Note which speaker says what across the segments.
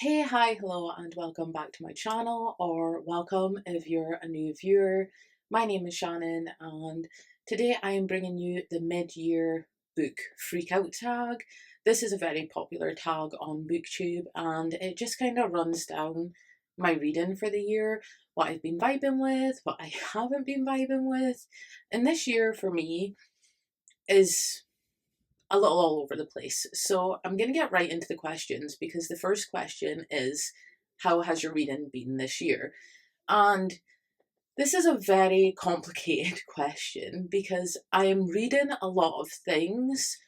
Speaker 1: Hey, hi, hello, and welcome back to my channel, or welcome if you're a new viewer. My name is Shannon, and today I am bringing you the mid-year book freakout tag. This is a very popular tag on BookTube, and it just kind of runs down my reading for the year, what I've been vibing with, what I haven't been vibing with. And this year for me is a little all over the place. So I'm going to get right into the questions because the first question is, how has your reading been this year? And this is a very complicated question because I am reading a lot of things,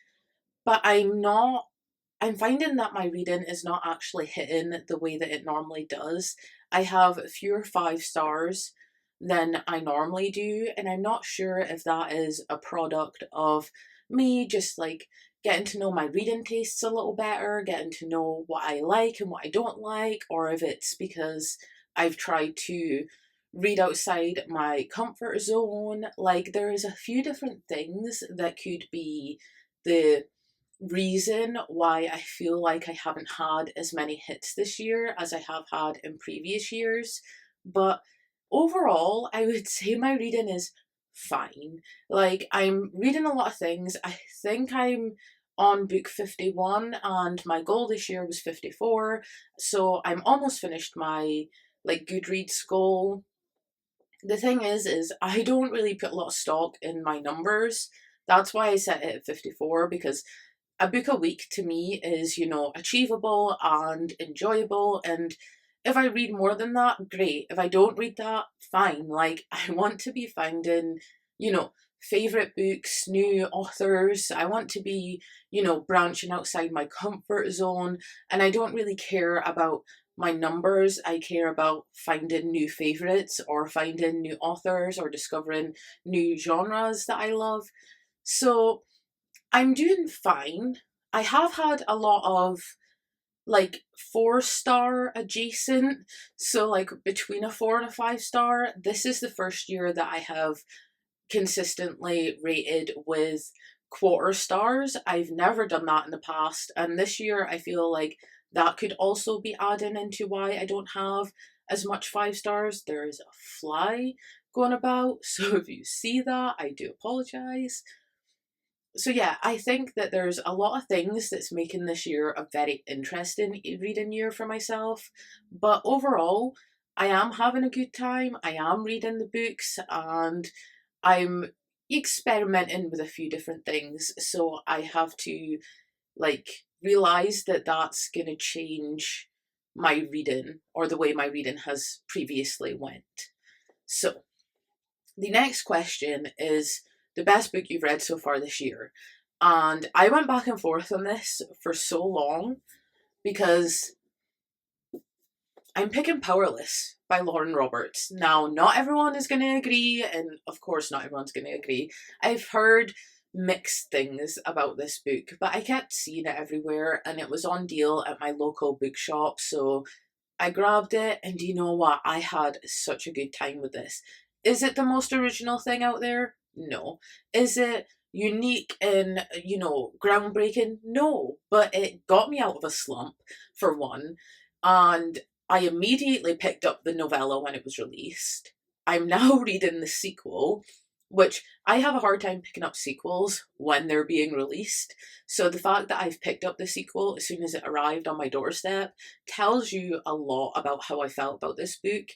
Speaker 1: but I'm finding that my reading is not actually hitting the way that it normally does. I have fewer 5 stars than I normally do, and I'm not sure if that is a product of me just like getting to know my reading tastes a little better, getting to know what I like and what I don't like, or if it's because I've tried to read outside my comfort zone. Like, there is a few different things that could be the reason why I feel like I haven't had as many hits this year as I have had in previous years. But overall, I would say my reading is fine. Like, I'm reading a lot of things. I think I'm on book 51 and my goal this year was 54. So I'm almost finished my like Goodreads goal. The thing is I don't really put a lot of stock in my numbers. That's why I set it at 54, because a book a week to me is, achievable and enjoyable. And if I read more than that, great. If I don't read that, fine. Like, I want to be finding, favorite books, new authors. I want to be, branching outside my comfort zone. And I don't really care about my numbers. I care about finding new favorites or finding new authors or discovering new genres that I love. So I'm doing fine. I have had a lot of like 4 star adjacent, so like between a 4 and a 5 star. This is the first year that I have consistently rated with quarter stars. I've never done that in the past, and this year I feel like that could also be adding into why I don't have as much 5 stars. There is a fly going about, so if you see that, I do apologize. So yeah, I think that there's a lot of things that's making this year a very interesting reading year for myself. But overall, I am having a good time. I am reading the books and I'm experimenting with a few different things. So I have to like realize that that's going to change my reading or the way my reading has previously went. So the next question is the best book you've read so far this year. And I went back and forth on this for so long because I'm picking Powerless by Lauren Roberts. Now, not everyone is going to agree, and of course, not everyone's going to agree. I've heard mixed things about this book, but I kept seeing it everywhere, and it was on deal at my local bookshop, so I grabbed it, and you know what? I had such a good time with this. Is it the most original thing out there? No. Is it unique and, groundbreaking? No. But it got me out of a slump, for one, and I immediately picked up the novella when it was released. I'm now reading the sequel, which I have a hard time picking up sequels when they're being released. So the fact that I've picked up the sequel as soon as it arrived on my doorstep tells you a lot about how I felt about this book.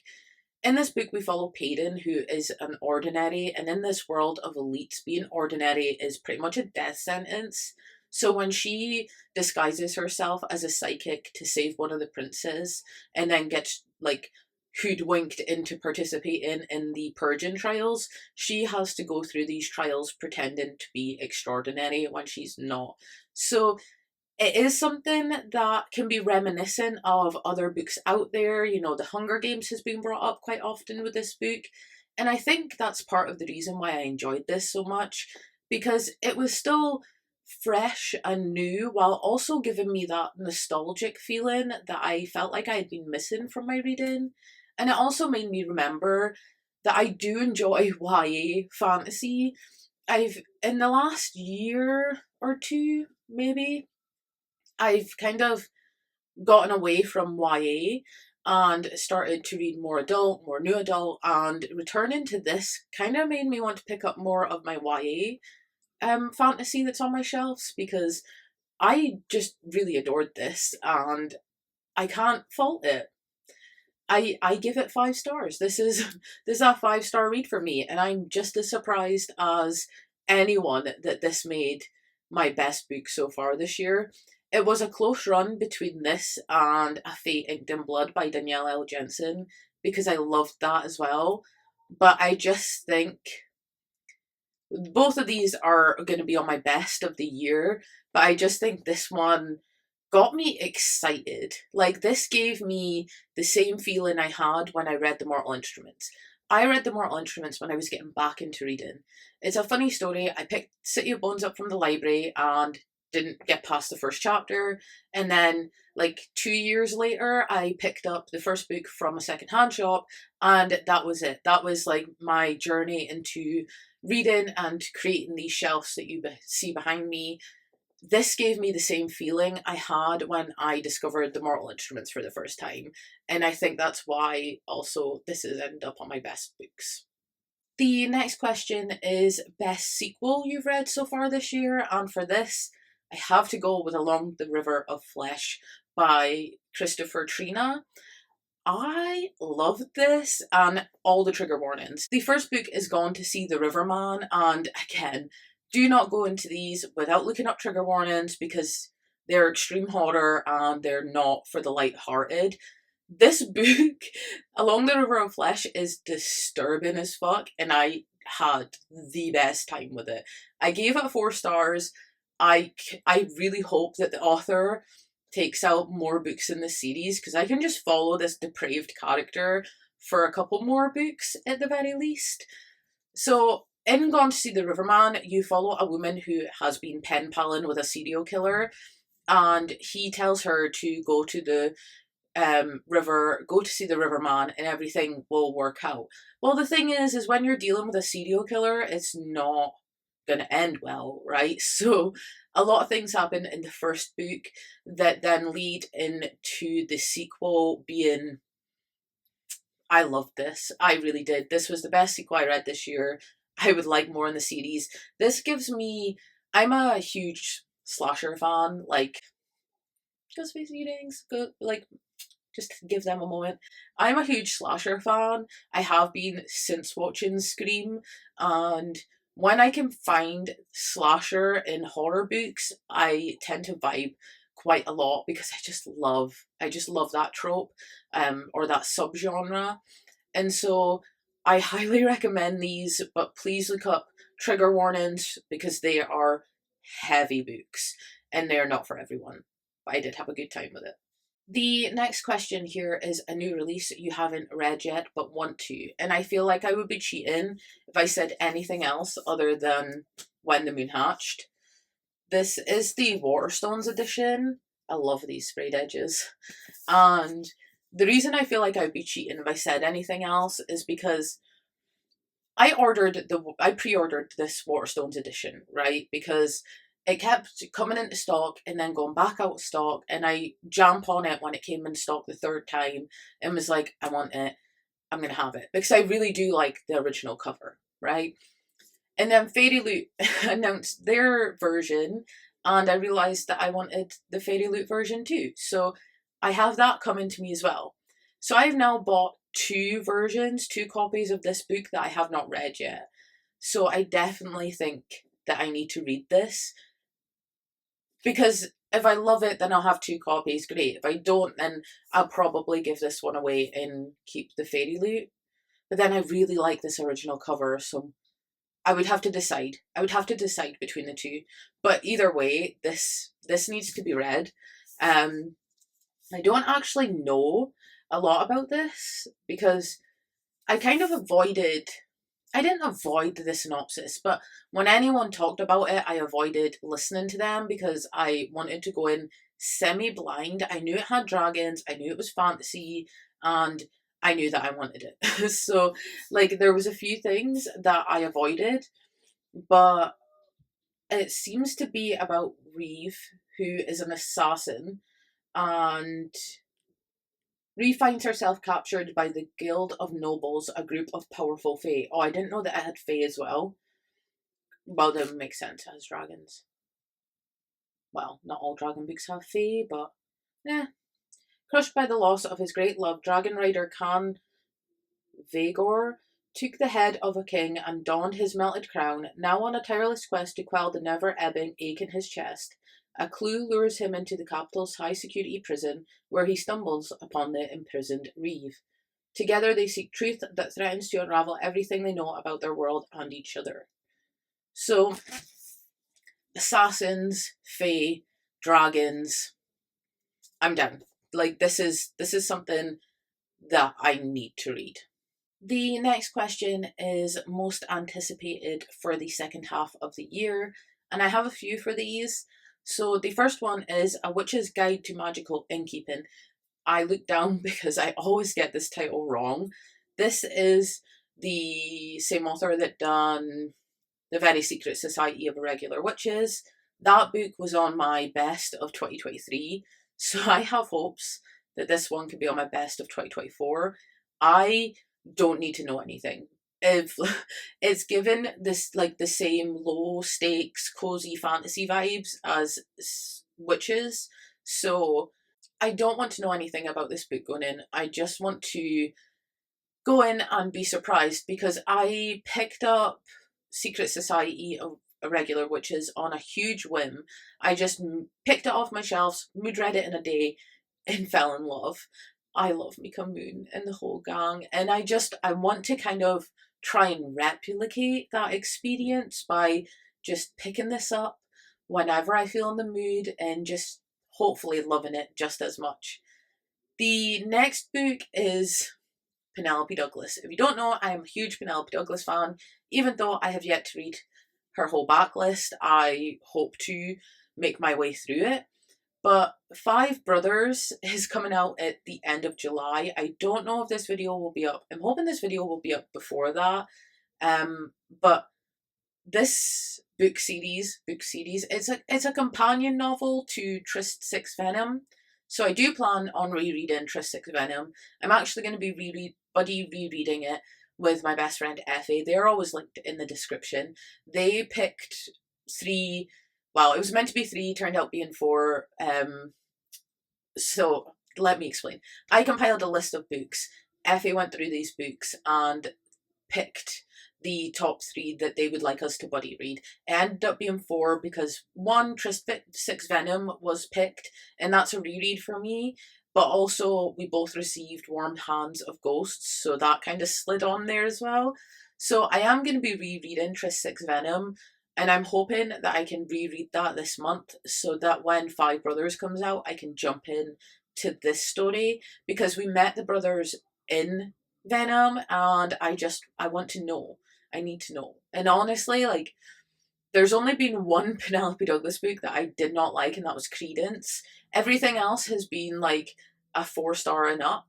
Speaker 1: In this book, we follow Peyton, who is an ordinary, and in this world of elites, being ordinary is pretty much a death sentence. So when she disguises herself as a psychic to save one of the princes, and then gets like hoodwinked into participating in the purging trials, she has to go through these trials pretending to be extraordinary when she's not. So it is something that can be reminiscent of other books out there. The Hunger Games has been brought up quite often with this book. And I think that's part of the reason why I enjoyed this so much, because it was still fresh and new while also giving me that nostalgic feeling that I felt like I had been missing from my reading. And it also made me remember that I do enjoy YA fantasy. In the last year or two, maybe, I've kind of gotten away from YA and started to read more adult, more new adult, and returning to this kind of made me want to pick up more of my YA fantasy that's on my shelves, because I just really adored this and I can't fault it. I give it 5 stars. This is a 5 star read for me, and I'm just as surprised as anyone that this made my best book so far this year. It was a close run between this and A Fate Inked in Blood by Danielle L. Jensen, because I loved that as well. But I just think both of these are going to be on my best of the year, but I just think this one got me excited. Like, this gave me the same feeling I had when I read The Mortal Instruments. I read The Mortal Instruments when I was getting back into reading. It's a funny story. I picked City of Bones up from the library and didn't get past the first chapter. And then, like, 2 years later, I picked up the first book from a secondhand shop, and that was it. That was like my journey into reading and creating these shelves that you see behind me. This gave me the same feeling I had when I discovered The Mortal Instruments for the first time. And I think that's why also this has ended up on my best books. The next question is best sequel you've read so far this year. And for this, I have to go with Along the River of Flesh by Christopher Trina. I loved this and all the trigger warnings. The first book is Gone to See the Riverman, and again, do not go into these without looking up trigger warnings, because they're extreme horror and they're not for the light-hearted. This book, Along the River of Flesh, is disturbing as fuck, and I had the best time with it. I gave it 4 stars. I really hope that the author takes out more books in the series, because I can just follow this depraved character for a couple more books at the very least. So in Gone to See the Riverman, you follow a woman who has been pen paling with a serial killer, and he tells her to go to the river, go to see the riverman, and everything will work out. Well, the thing is when you're dealing with a serial killer, it's not going to end well, right? So a lot of things happen in the first book that then lead into the sequel being, I loved this. I really did. This was the best sequel I read this year. I would like more in the series. This gives me, I'm a huge slasher fan, like Ghostface Meetings, go, like, just give them a moment. I'm a huge slasher fan. I have been since watching Scream, and when I can find slasher in horror books, I tend to vibe quite a lot, because I just love that trope, or that subgenre. And so I highly recommend these, but please look up trigger warnings, because they are heavy books and they're not for everyone. But I did have a good time with it. The next question here is a new release you haven't read yet but want to. And I feel like I would be cheating if I said anything else other than When the Moon Hatched. This is the Waterstones edition. I love these sprayed edges. And the reason I feel like I'd be cheating if I said anything else is because I pre-ordered this Waterstones edition, right? Because it kept coming into stock and then going back out of stock, and I jumped on it when it came in stock the third time and was like, I want it, I'm gonna have it, because I really do like the original cover, right? And then Fairy Loot announced their version, and I realised that I wanted the Fairy Loot version too. So I have that coming to me as well. So I've now bought 2 copies of this book that I have not read yet. So I definitely think that I need to read this, because if I love it, then I'll have 2 copies, great. If I don't, then I'll probably give this one away and keep the Fairy Loot. But then I really like this original cover, so I would have to decide. I would have to decide between the two. But either way, this needs to be read. I don't actually know a lot about this, because I kind of I didn't avoid the synopsis, but when anyone talked about it, I avoided listening to them, because I wanted to go in semi-blind. I knew it had dragons, I knew it was fantasy, and I knew that I wanted it. So, like, there was a few things that I avoided, but it seems to be about Reeve, who is an assassin, and Ree finds herself captured by the Guild of Nobles, a group of powerful fae. Oh, I didn't know that it had fae as well. Well, that would make sense as dragons. Well, not all dragon books have fae, but yeah. Crushed by the loss of his great love, dragon rider Khan Vagor took the head of a king and donned his melted crown. Now on a tireless quest to quell the never-ebbing ache in his chest, a clue lures him into the capital's high-security prison, where he stumbles upon the imprisoned Reeve. Together they seek truth that threatens to unravel everything they know about their world and each other. So, assassins, fae, dragons, I'm down. Like, this is something that I need to read. The next question is most anticipated for the second half of the year, and I have a few for these. So the first one is A Witch's Guide to Magical Innkeeping. I looked down because I always get this title wrong. This is the same author that done The Very Secret Society of Irregular Witches. That book was on my best of 2023, so I have hopes that this one could be on my best of 2024. I don't need to know anything. If it's given this like the same low stakes, cozy fantasy vibes as Witches, so I don't want to know anything about this book going in. I just want to go in and be surprised, because I picked up Secret Society of Irregular Witches on a huge whim. I just picked it off my shelves, mood read it in a day, and fell in love. I love Mika Moon and the whole gang, and I want to kind of try and replicate that experience by just picking this up whenever I feel in the mood and just hopefully loving it just as much. The next book is Penelope Douglas. If you don't know, I am a huge Penelope Douglas fan. Even though I have yet to read her whole backlist, I hope to make my way through it. But Five Brothers is coming out at the end of July. I don't know if this video will be up. I'm hoping this video will be up before that. But this book series, it's a companion novel to Tryst Six Venom. So I do plan on rereading Tryst Six Venom. I'm actually going to be buddy rereading it with my best friend Effie. They're always linked in the description. They picked three. Well, it was meant to be three, turned out being four. So let me explain. I compiled a list of books. Effie went through these books and picked the top three that they would like us to buddy read. It ended up being four because one, Tryst Six Venom was picked, and that's a reread for me. But also, we both received Warm Hands of Ghosts, so that kind of slid on there as well. So I am going to be rereading Tryst Six Venom, and I'm hoping that I can reread that this month so that when Five Brothers comes out, I can jump in to this story, because we met the brothers in Venom, and I want to know. I need to know. And honestly, like, there's only been one Penelope Douglas book that I did not like, and that was Credence. Everything else has been like a 4-star and up.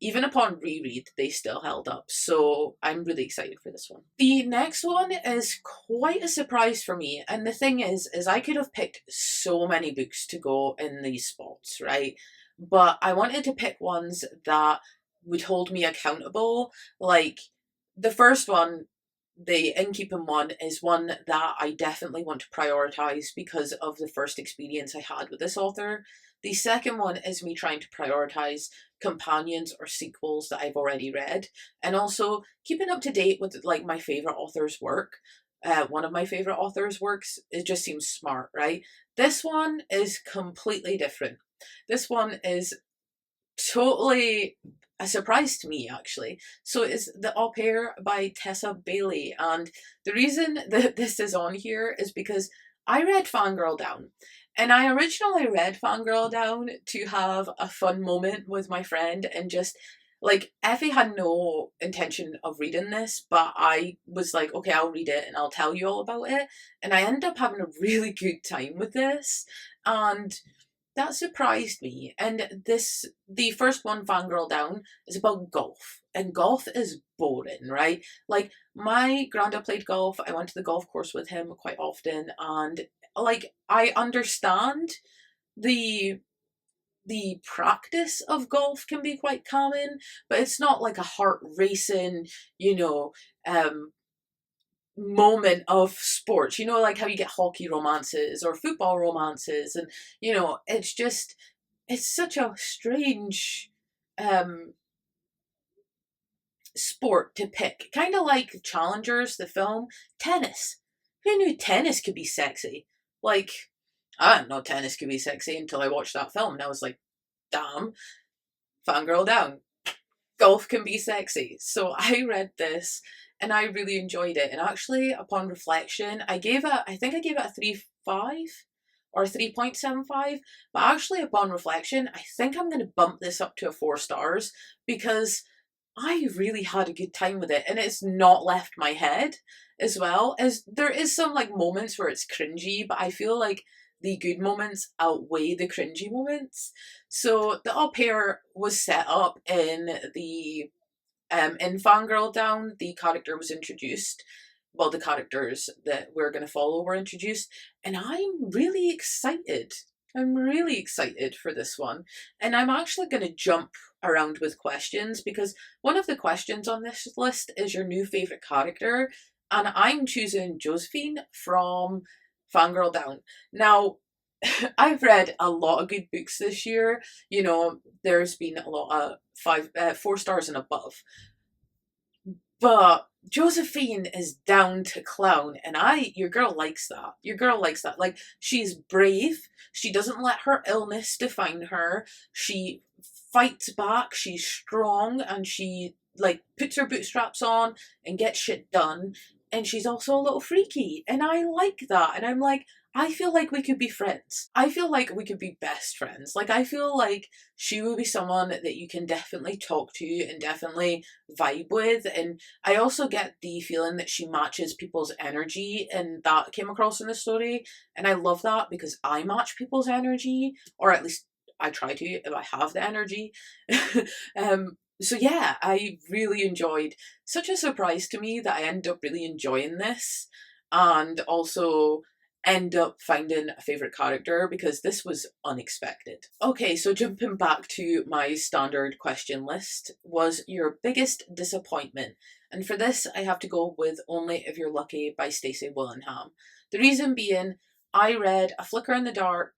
Speaker 1: Even upon reread, they still held up. So I'm really excited for this one. The next one is quite a surprise for me. And the thing is I could have picked so many books to go in these spots, right? But I wanted to pick ones that would hold me accountable. Like, the first one, the Innkeeping one, is one that I definitely want to prioritize because of the first experience I had with this author. The second one is me trying to prioritize companions or sequels that I've already read, and also keeping up to date with like my favorite author's work. One of my favorite author's works, it just seems smart, right? This one is completely different. This one is totally a surprise to me, actually. So it's The Au Pair by Tessa Bailey, and the reason that this is on here is because I read Fangirl Down. And I originally read Fangirl Down to have a fun moment with my friend, and just, like, Effie had no intention of reading this, but I was like, okay, I'll read it and I'll tell you all about it. And I ended up having a really good time with this, and that surprised me. And the first one, Fangirl Down, is about golf. And golf is boring, right? Like, my granddad played golf. I went to the golf course with him quite often. And, like, I understand the the practice of golf can be quite calming, but it's not like a heart racing, you know, moment of sports. You know, like how you get hockey romances or football romances, and it's just it's such a strange um sport to pick. Kind of like Challengers, the film, tennis. Who knew tennis could be sexy? Like, I didn't know tennis could be sexy until I watched that film, and I was like, damn, fangirl down. Golf can be sexy. So I read this and I really enjoyed it. And actually, upon reflection, I think I gave it a 3.5 or 3.75. But actually, upon reflection, I think I'm going to bump this up to a 4 stars because I really had a good time with it, and it's not left my head as well. As there is some like moments where it's cringy, but I feel like the good moments outweigh the cringy moments. So the au pair was set up in Fangirl Down. The character was introduced. Well, the characters that we're going to follow were introduced, and I'm really excited. I'm really excited for this one. And I'm actually going to jump around with questions because one of the questions on this list is your new favourite character, and I'm choosing Josephine from Fangirl Down. Now, I've read a lot of good books this year. There's been a lot of 4 stars and above. But Josephine is down to clown, and your girl likes that. Your girl likes that. Like, she's brave. She doesn't let her illness define her. She fights back. She's strong, and she like puts her bootstraps on and gets shit done. And she's also a little freaky, and I like that. And I'm like, I feel like we could be friends. I feel like we could be best friends. Like, I feel like she would be someone that you can definitely talk to and definitely vibe with. And I also get the feeling that she matches people's energy, and that came across in the story. And I love that because I match people's energy, or at least I try to if I have the energy. So yeah, I really enjoyed. Such a surprise to me that I end up really enjoying this, and also end up finding a favourite character because this was unexpected. Okay, so jumping back to my standard question list, was your biggest disappointment? And for this, I have to go with Only If You're Lucky by Stacey Willingham. The reason being, I read A Flicker in the Dark.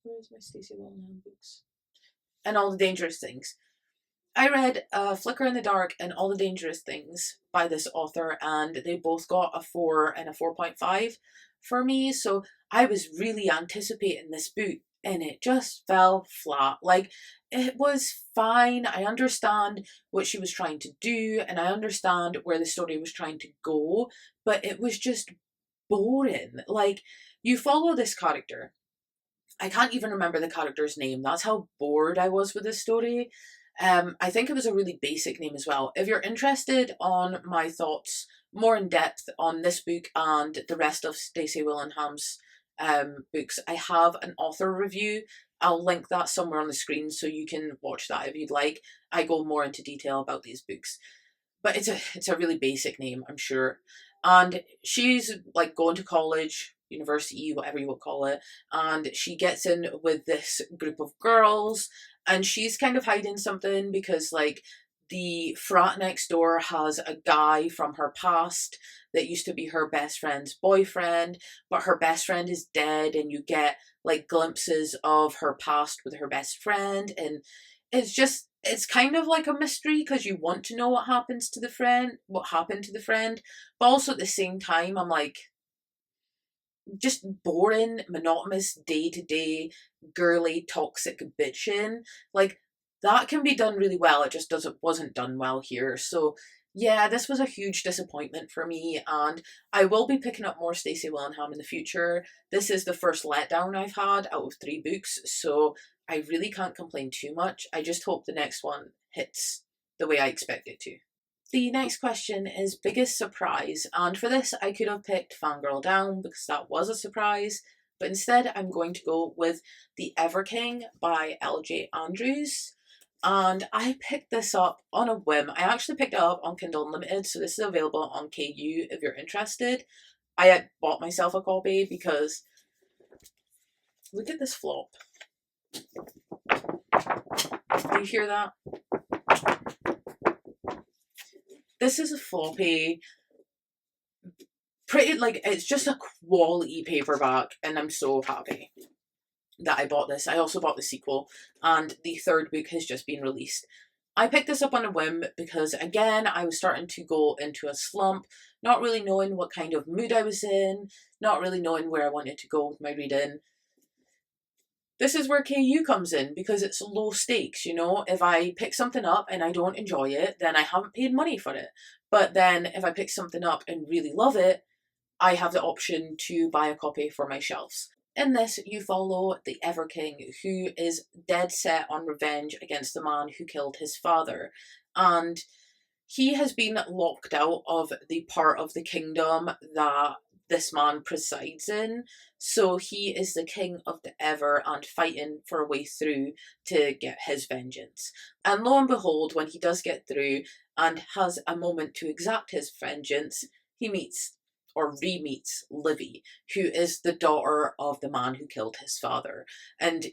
Speaker 1: Where's my Stacey Willingham books? And All the Dangerous Things. I read Flicker in the Dark and All the Dangerous Things by this author, and they both got a 4 and a 4.5 for me. So I was really anticipating this book, and it just fell flat. Like, it was fine. I understand what she was trying to do, and I understand where the story was trying to go, but it was just boring. Like, you follow this character. I can't even remember the character's name. That's how bored I was with this story. I think it was a really basic name as well. If you're interested on my thoughts more in depth on this book and the rest of Stacey Willingham's books, I have an author review. I'll link that somewhere on the screen so you can watch that if you'd like. I go more into detail about these books. But it's a really basic name, I'm sure. And she's like going to college, university, whatever you would call it, and she gets in with this group of girls, and she's kind of hiding something because like the frat next door has a guy from her past that used to be her best friend's boyfriend, but her best friend is dead, and you get like glimpses of her past with her best friend, and it's kind of like a mystery because you want to know what happened to the friend, but also at the same time I'm like, just boring, monotonous, day to day, girly, toxic bitching. Like, that can be done really well. It just wasn't done well here. So yeah, this was a huge disappointment for me, and I will be picking up more Stacey Willingham in the future. This is the first letdown I've had out of 3 books, so I really can't complain too much. I just hope the next one hits the way I expect it to. The next question is biggest surprise, and for this I could have picked Fangirl Down because that was a surprise, but instead I'm going to go with The Everking by L.J. Andrews. And I picked this up on a whim. I actually picked it up on Kindle Unlimited, so this is available on KU if you're interested. I had bought myself a copy because look at this flop. Do you hear that? This is a floppy, pretty, like, it's just a quality paperback, and I'm so happy that I bought this. I also bought the sequel, and the third book has just been released. I picked this up on a whim because, again, I was starting to go into a slump, not really knowing what kind of mood I was in, not really knowing where I wanted to go with my reading. This is where KU comes in because it's low stakes, you know? If I pick something up and I don't enjoy it, then I haven't paid money for it. But then if I pick something up and really love it, I have the option to buy a copy for my shelves. In this, you follow the Everking, who is dead set on revenge against the man who killed his father. And he has been locked out of the part of the kingdom that this man presides in. So he is the king of the Ever and fighting for a way through to get his vengeance. And lo and behold, when he does get through and has a moment to exact his vengeance, he meets or re-meets Livy, who is the daughter of the man who killed his father. And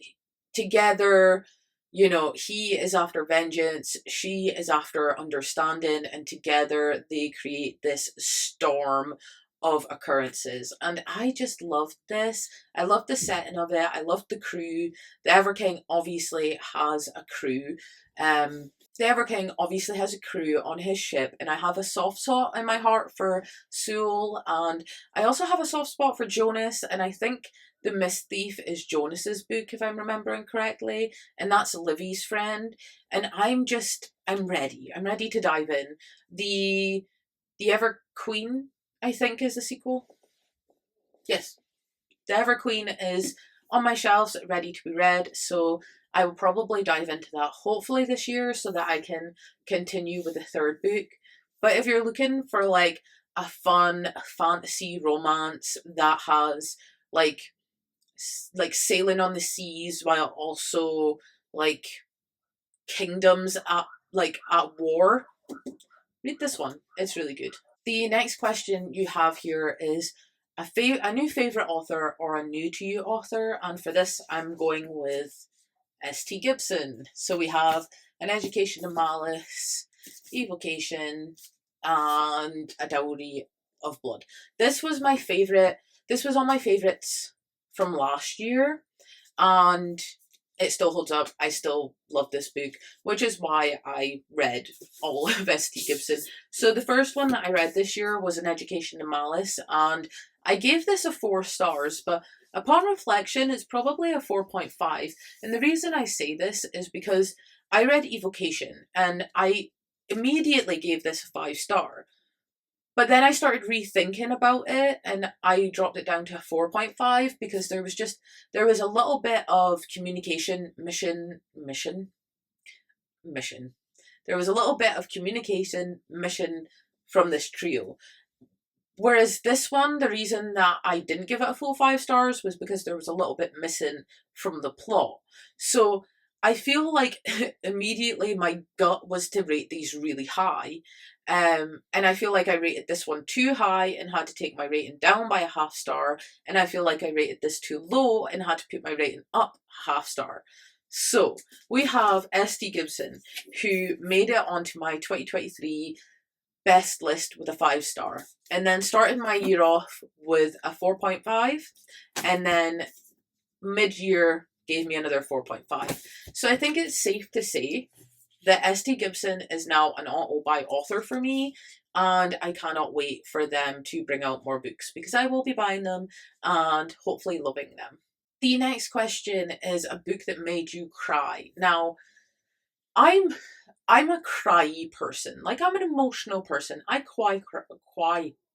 Speaker 1: together, you know, he is after vengeance, she is after understanding, and together they create this storm of occurrences. And I just loved this. I loved the setting of it. I loved the crew. The Everking obviously has a crew. The Everking obviously has a crew on his ship, and I have a soft spot in my heart for Sewell, and I also have a soft spot for Jonas, and I think The Mist Thief is Jonas's book, if I'm remembering correctly, and that's Livy's friend, and I'm ready. I'm ready to dive in. The Ever Queen, I think, is the sequel. Yes. The Ever Queen is on my shelves, ready to be read, so I will probably dive into that hopefully this year so that I can continue with the third book. But if you're looking for like a fun fantasy romance that has like sailing on the seas while also like kingdoms at war, read this one. It's really good. The next question you have here is a new favourite author or a new to you author, and for this I'm going with S.T. Gibson. So we have An Education of Malice, Evocation, and A Dowry of Blood. This was my favourite. This was on my favourites from last year, and it still holds up. I still love this book, which is why I read all of S.T. Gibson. So the first one that I read this year was An Education of Malice, and I gave this a 4 stars, but upon reflection, it's probably a 4.5. And the reason I say this is because I read Evocation, and I immediately gave this a 5 star. But then I started rethinking about it and I dropped it down to a 4.5 because there was a little bit of communication mission. There was a little bit of communication mission from this trio. Whereas this one, the reason that I didn't give it a full 5 stars was because there was a little bit missing from the plot. So I feel like immediately my gut was to rate these really high. And I feel like I rated this one too high and had to take my rating down by a half star. And I feel like I rated this too low and had to put my rating up a half star. So we have S.T. Gibson, who made it onto my 2023 best list with a 5 star, and then started my year off with a 4.5, and then mid-year gave me another 4.5. So I think it's safe to say that S.T. Gibson is now an auto-buy author for me, and I cannot wait for them to bring out more books because I will be buying them and hopefully loving them. The next question is a book that made you cry. Now, I'm a cryy person. Like, I'm an emotional person. I cry.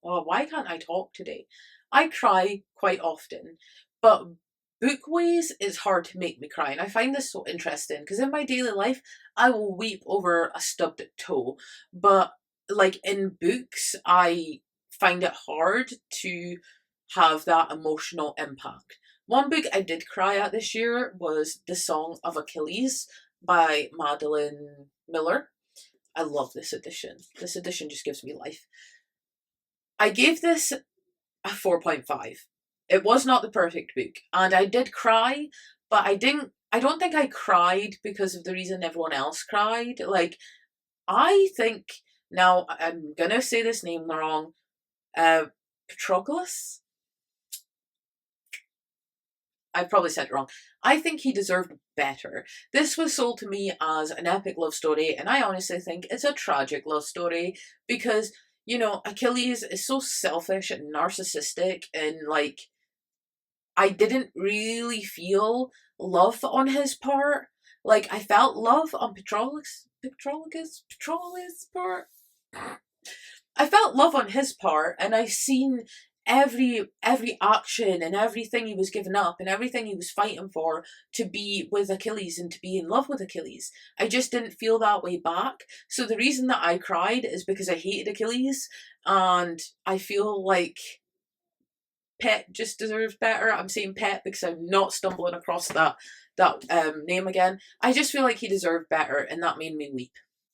Speaker 1: Oh, why can't I talk today? I cry quite often, but bookways is hard to make me cry, and I find this so interesting because in my daily life I will weep over a stubbed toe, but like in books I find it hard to have that emotional impact. One book I did cry at this year was The Song of Achilles by Madeline Miller. I love this edition. This edition just gives me life. I gave this a 4.5. It was not the perfect book, and I did cry, but I don't think I cried because of the reason everyone else cried. Like, I think, now I'm gonna say this name wrong, Patroclus? I probably said it wrong. I think he deserved better. This was sold to me as an epic love story, and I honestly think it's a tragic love story because, you know, Achilles is so selfish and narcissistic, and like, I didn't really feel love on his part. Like, I felt love on Patroclus' part. I felt love on his part, and I seen every action and everything he was giving up and everything he was fighting for to be with Achilles and to be in love with Achilles. I just didn't feel that way back. So the reason that I cried is because I hated Achilles, and I feel like Pet just deserves better. I'm saying Pet because I'm not stumbling across that name again. I just feel like he deserved better, and that made me weep.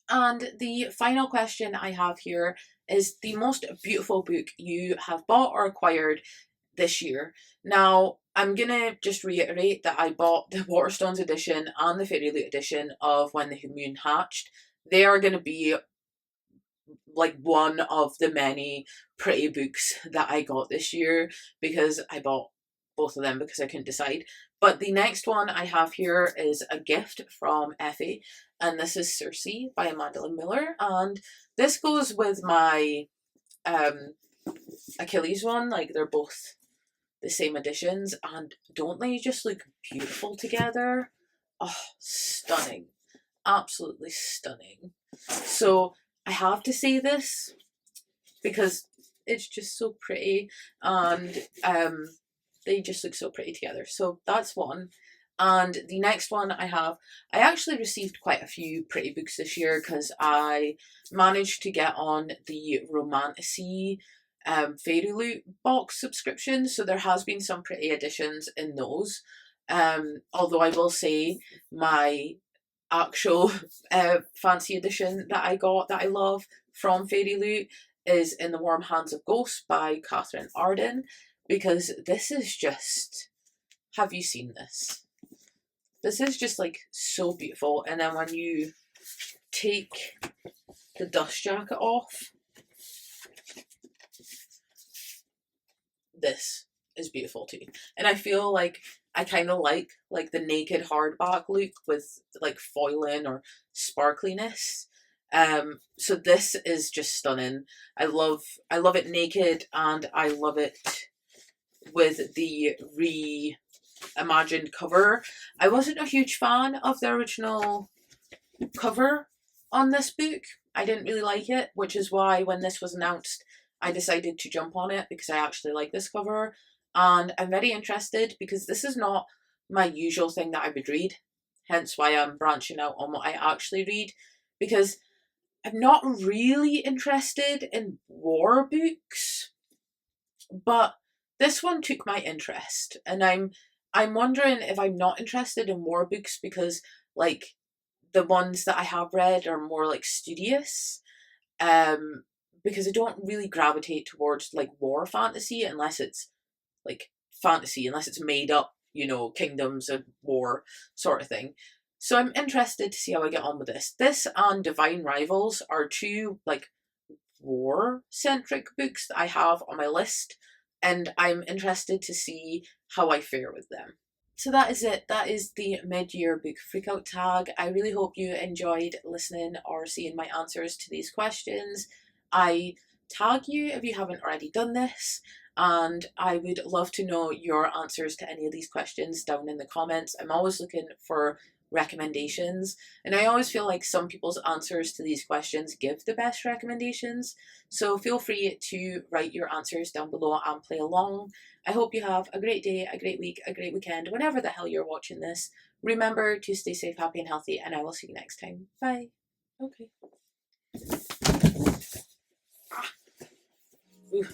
Speaker 1: And the final question I have here is the most beautiful book you have bought or acquired this year. Now, I'm gonna just reiterate that I bought the Waterstones edition and the Fairy Loot edition of When the Moon Hatched. They are gonna be like one of the many pretty books that I got this year because I bought both of them because I couldn't decide. But the next one I have here is a gift from Effie, and this is Circe by Madeline Miller, and this goes with my Achilles one. Like, they're both the same editions, and don't they just look beautiful together? Oh, stunning. Absolutely stunning. So I have to say this because it's just so pretty, and they just look so pretty together. So that's one. And the next one I actually received quite a few pretty books this year because I managed to get on the Romantasy Fairy Loot box subscription. So there has been some pretty additions in those. Although I will say my actual fancy edition that I got that I love from Fairy Loot is In the Warm Hands of Ghosts by Catherine Arden, because this is just, have you seen this? This is just like so beautiful, and then when you take the dust jacket off, this is beautiful too. And I feel like I kind of like the naked hardback look with like foiling or sparkliness. So this is just stunning. I love it naked, and I love it with the reimagined cover. I wasn't a huge fan of the original cover on this book. I didn't really like it, which is why when this was announced, I decided to jump on it because I actually like this cover. And I'm very interested because this is not my usual thing that I would read, hence why I'm branching out on what I actually read, because I'm not really interested in war books, but this one took my interest, and I'm wondering if I'm not interested in war books because like the ones that I have read are more like studious, because I don't really gravitate towards like war fantasy unless it's like fantasy, unless it's made up, you know, kingdoms of war sort of thing. So I'm interested to see how I get on with this. This and Divine Rivals are two like war centric books that I have on my list, and I'm interested to see how I fare with them. So that is it. That is the mid-year book freakout tag. I really hope you enjoyed listening or seeing my answers to these questions. I tag you if you haven't already done this, and I would love to know your answers to any of these questions down in the comments. I'm always looking for recommendations, and I always feel like some people's answers to these questions give the best recommendations, so feel free to write your answers down below and play along. I hope you have a great day, a great week, a great weekend, whenever the hell you're watching this. Remember to stay safe, happy and healthy, and I will see you next time. Bye. Okay. Ooh.